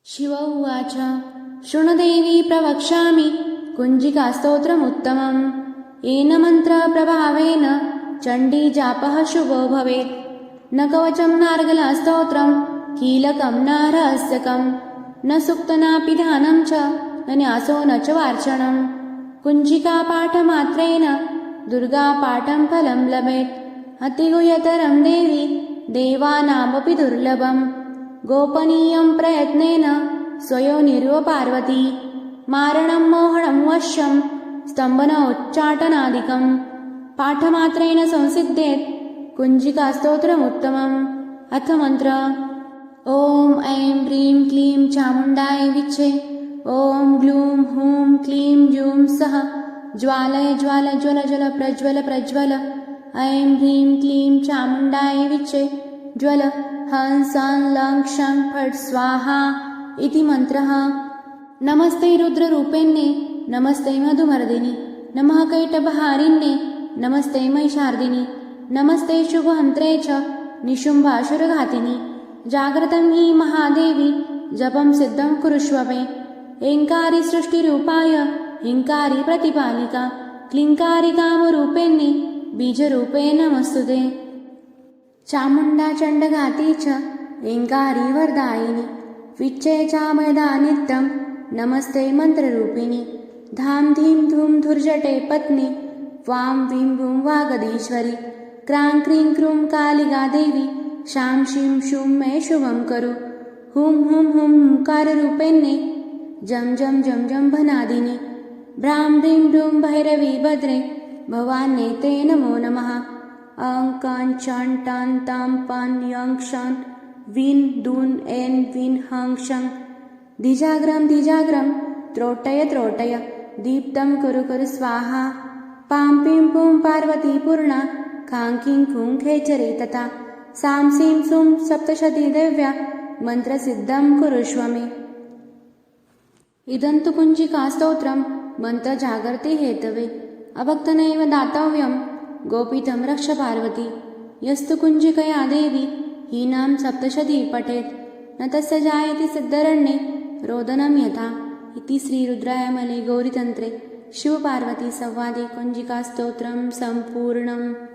शिव उवाच शृणुदेवी प्रवक्ष्यामि कुञ्जिकास्तोत्रमुत्तमम् येन मन्त्रप्रभावेन चण्डीजापः शुभो भवेत्। न कवचं नार्गलस्तोत्रं कीलकं न रहस्यकं न सूक्तनापि ध्यानं च न न्यासो न च वार्चनं। कुञ्जिकापाठमात्रेण दुर्गापाठं फलं लभेत्। अतिगुह्यतरं देवी देवानामपि दुर्लभम्। गोपनीयं प्रयत्नेन स्वयोनिर्व पार्वती। मारणं मोहनं वश्यं स्तम्भनोच्चाटनादिकं पाठमात्रेण संसिद्धेत् कुञ्जिकास्तोत्रमुत्तमम्। अथ मंत्र ॐ ऐं ह्रीं क्लीं चामुण्डाय विच्चे। ॐ ग्लूं हूं क्लीं जूं सः ज्वालय ज्वाल ज्वल ज्वल प्रज्वल प्रज्वल। ऐं ह्रीं क्लीं चामुण्डाय विच्चे ज्वल हं सं लं क्षं फट् स्वाहा इति मन्त्रः। नमस्ते रुद्ररूपिण्ये नमस्ते मधुमर्दिनि नमः कैटभहारिण्ये नमस्ते महिषार्दिनि नमस्ते शुभहन्त्रे च निशुम्भासुरघातिनि। जाग्रतं हि महादेवी जपं सिद्धं कुरुष्व मे। ऐङ्कारी सृष्टिरूपाय हिङ्कारी प्रतिपालिका क्लीङ्कारी कामरूपिण्ये बीजरूपे नमस्तुते। चामुण्डा चण्डघाती च ऐङ्कारी वरदायिनी विच्चे चामदा नित्यं नमस्ते मन्त्ररूपिणी। धां धीं धूं धुर्जटे पत्नी वां वीं वूं वागदीश्वरी। क्रां क्रीं क्रूं कालिका देवी शां शीं शूं मे शुभं करु। हुं हुं हुं हुंकाररूपिण्ये जं जं जं जं भनादिनि। भ्रां ह्रीं ह्रूं भैरवी भद्रे भवान्ये ते नमो नमः। अं कां चां टां तां पां यं क्षं वीं दूं ऐं वीं हं क्षं। धिजाग्रं धिजाग्रं त्रोटय त्रोटय दीप्तं कुरु कुरु स्वाहा। पां पीं पूं पार्वती पूर्णा खां खीं खूं खेचरी तथा। सां सीं सूं सप्तशती देव्या मन्त्रसिद्धं कुरुष्व मे। इदं तु कुञ्जिकास्तोत्रं मन्त्रजागर्ति हेतवे। अभक्तनैव दातव्यं गोपीतं रक्ष पार्वती। यस्तु कुञ्जिकया देवी हीनां सप्तशती पठेत् न तस्य जायते सिद्धरण्ये रोदनं यथा। इति श्रीरुद्रायमले गौरीतन्त्रे शिवपार्वतीसंवादे कुञ्जिकास्तोत्रं सम्पूर्णम्।